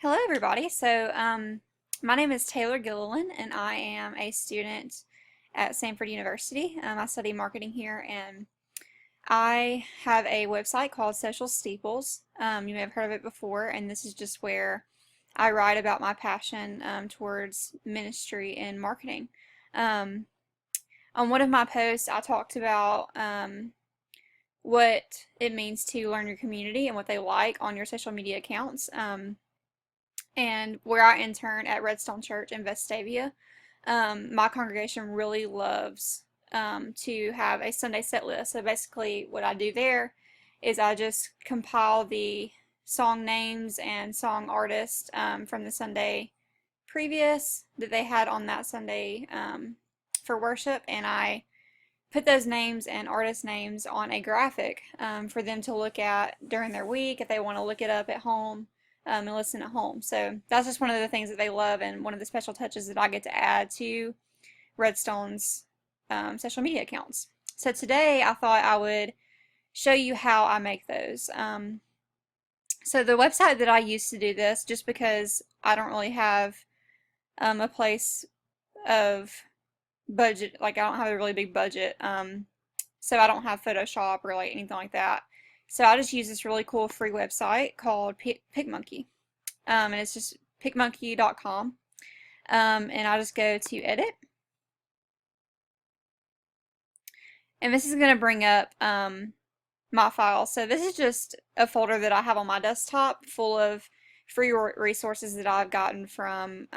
Hello, everybody. My name is Taylor Gilliland, and I am a student at Samford University. I study marketing here, and I have a website called Social Steeples. You may have heard of it before, and this is just where I write about my passion towards ministry and marketing. Um, on one of my posts, I talked about what it means to learn your community and what they like on your social media accounts. And where I intern at Redstone Church in Vestavia, my congregation really loves to have a Sunday set list. So basically, what I do there is I just compile the song names and song artists from the Sunday previous that they had on that Sunday for worship, and I put those names and artist names on a graphic for them to look at during their week if they want to look it up at home and listen at home. So that's just one of the things that they love, and one of the special touches that I get to add to Redstone's social media accounts. So today I thought I would show you how I make those. So the website that I use to do this, just because I don't really have a place of budget, like I don't have a really big budget, so I don't have Photoshop or like anything like that. So I just use this really cool free website called Picmonkey, and it's just picmonkey.com, and I just go to edit, and this is going to bring up my files. So this is just a folder that I have on my desktop full of free resources that I've gotten from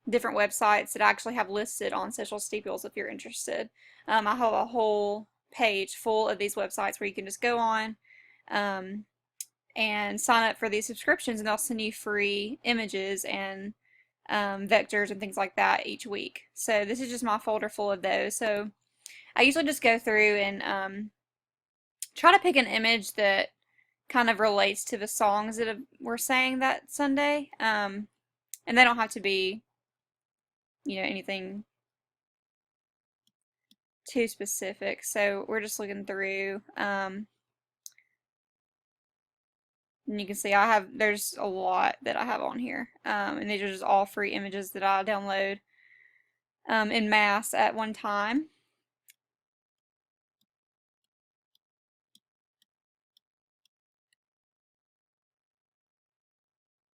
different websites that I actually have listed on Social Steeples if you're interested. I have a whole page full of these websites where you can just go on and sign up for these subscriptions, and they'll send you free images and vectors and things like that each week. So this is just my folder full of those. So I usually just go through and try to pick an image that kind of relates to the songs that we're sang that Sunday. And they don't have to be, anything too specific. So we're just looking through. And you can see there's a lot that I have on here. And these are just all free images that I download in mass at one time.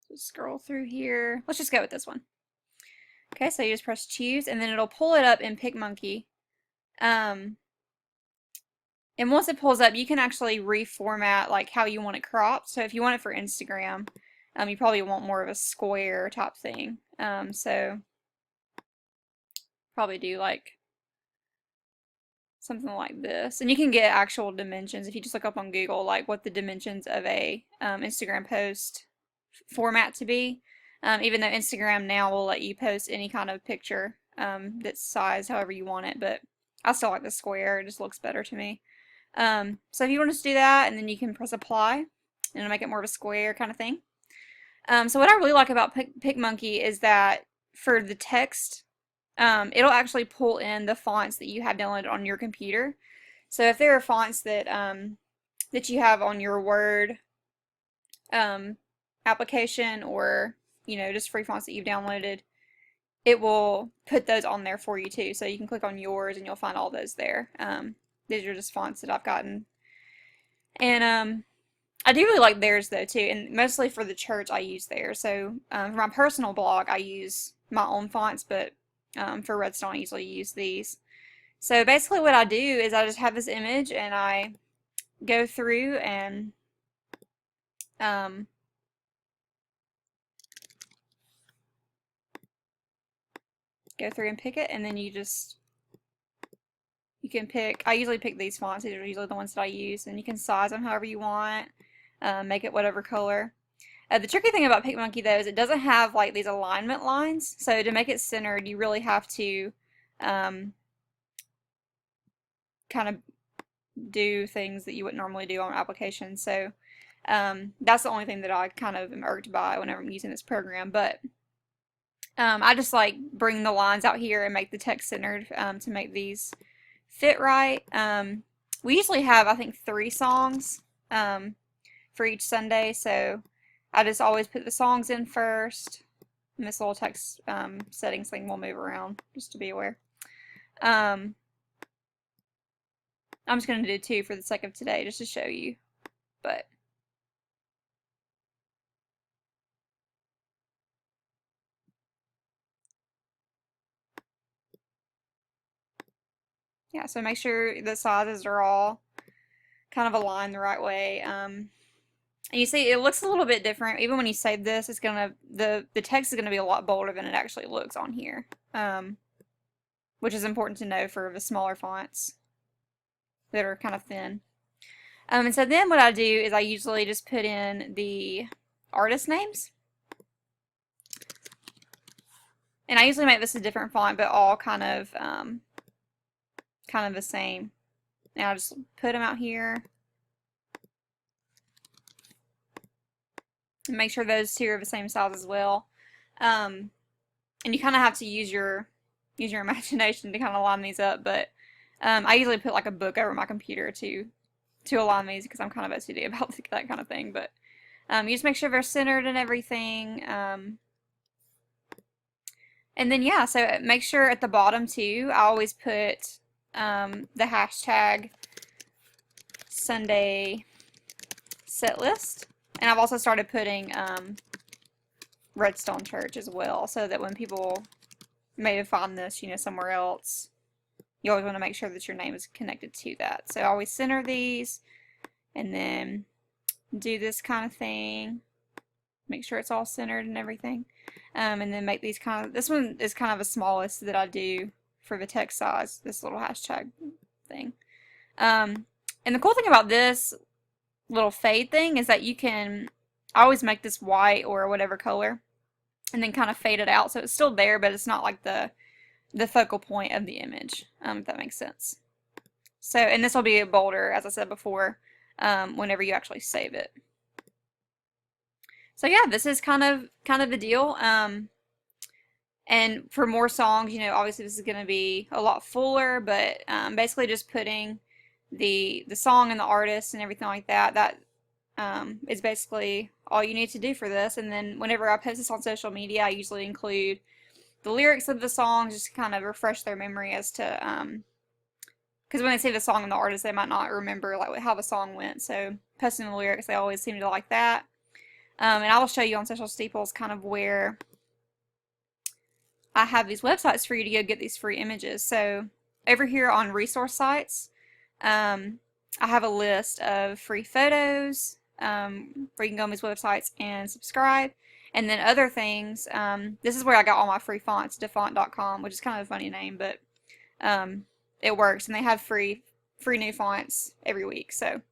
So scroll through here. Let's just go with this one. Okay, so you just press choose, and then it'll pull it up in Picmonkey. And once it pulls up, you can actually reformat like how you want it cropped. So if you want it for Instagram, you probably want more of a square type thing. So probably do like something like this. And you can get actual dimensions if you just look up on Google, like what the dimensions of a Instagram post format to be. Even though Instagram now will let you post any kind of picture that's sized however you want it, but I still like the square. It just looks better to me. So if you want to do that, and then you can press apply, and it'll make it more of a square kind of thing. So what I really like about Picmonkey is that for the text, it'll actually pull in the fonts that you have downloaded on your computer. So if there are fonts that that you have on your Word application, or just free fonts that you've downloaded, it will put those on there for you too. So you can click on yours and you'll find all those there. These are just fonts that I've gotten. And I do really like theirs though too, and mostly for the church I use theirs. So for my personal blog I use my own fonts, but for Redstone I usually use these. So basically what I do is I just have this image, and I go through and pick it, and then you can pick. I usually pick these fonts. These are usually the ones that I use, and you can size them however you want, make it whatever color. The tricky thing about Picmonkey though is it doesn't have like these alignment lines, so to make it centered you really have to kind of do things that you wouldn't normally do on applications. So that's the only thing that I kind of am irked by whenever I'm using this program. But I just like bring the lines out here and make the text centered to make these fit right. We usually have, I think, 3 songs for each Sunday, so I just always put the songs in first. And this little text settings thing will move around, just to be aware. I'm just going to do 2 for the sake of today, just to show you. But yeah, so make sure the sizes are all kind of aligned the right way. And you see, it looks a little bit different. Even when you save this, it's gonna the text is gonna be a lot bolder than it actually looks on here, which is important to know for the smaller fonts that are kind of thin. And so then what I do is I usually just put in the artist names. And I usually make this a different font, but all kind of the same. And I'll just put them out here. And make sure those 2 are the same size as well. And you kind of have to use your imagination to kind of line these up, but I usually put like a book over my computer to align these because I'm kind of OCD about that kind of thing. But you just make sure they're centered and everything. And then yeah, so make sure at the bottom too, I always put the hashtag Sunday set list. And I've also started putting Redstone Church as well, so that when people may find this, somewhere else, you always want to make sure that your name is connected to that. So I always center these, and then do this kind of thing. Make sure it's all centered and everything. And then make these this one is kind of the smallest that I do for the text size, this little hashtag thing. And the cool thing about this little fade thing is that I always make this white or whatever color and then kind of fade it out so it's still there, but it's not like the focal point of the image, if that makes sense. So, and this will be bolder, as I said before, whenever you actually save it. So yeah, this is kind of the deal. And for more songs, obviously this is going to be a lot fuller, but basically just putting the song and the artist and everything like that is basically all you need to do for this. And then whenever I post this on social media, I usually include the lyrics of the song just to kind of refresh their memory as to because when they see the song and the artist, they might not remember like how the song went. So posting the lyrics, they always seem to like that. And I will show you on Social Steeples kind of where I have these websites for you to go get these free images. So over here on resource sites, I have a list of free photos where you can go on these websites and subscribe. And then other things, this is where I got all my free fonts, defont.com, which is kind of a funny name, but it works. And they have free new fonts every week. So,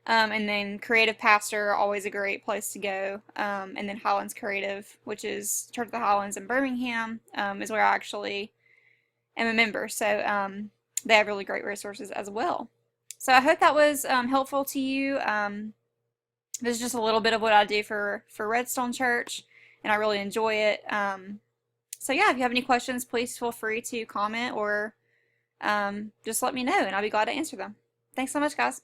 and then Creative Pastor, always a great place to go. And then Highlands Creative, which is Church of the Highlands in Birmingham, is where I actually am a member. So they have really great resources as well. So I hope that was helpful to you. This is just a little bit of what I do for Redstone Church, and I really enjoy it. So yeah, if you have any questions, please feel free to comment or just let me know, and I'll be glad to answer them. Thanks so much, guys.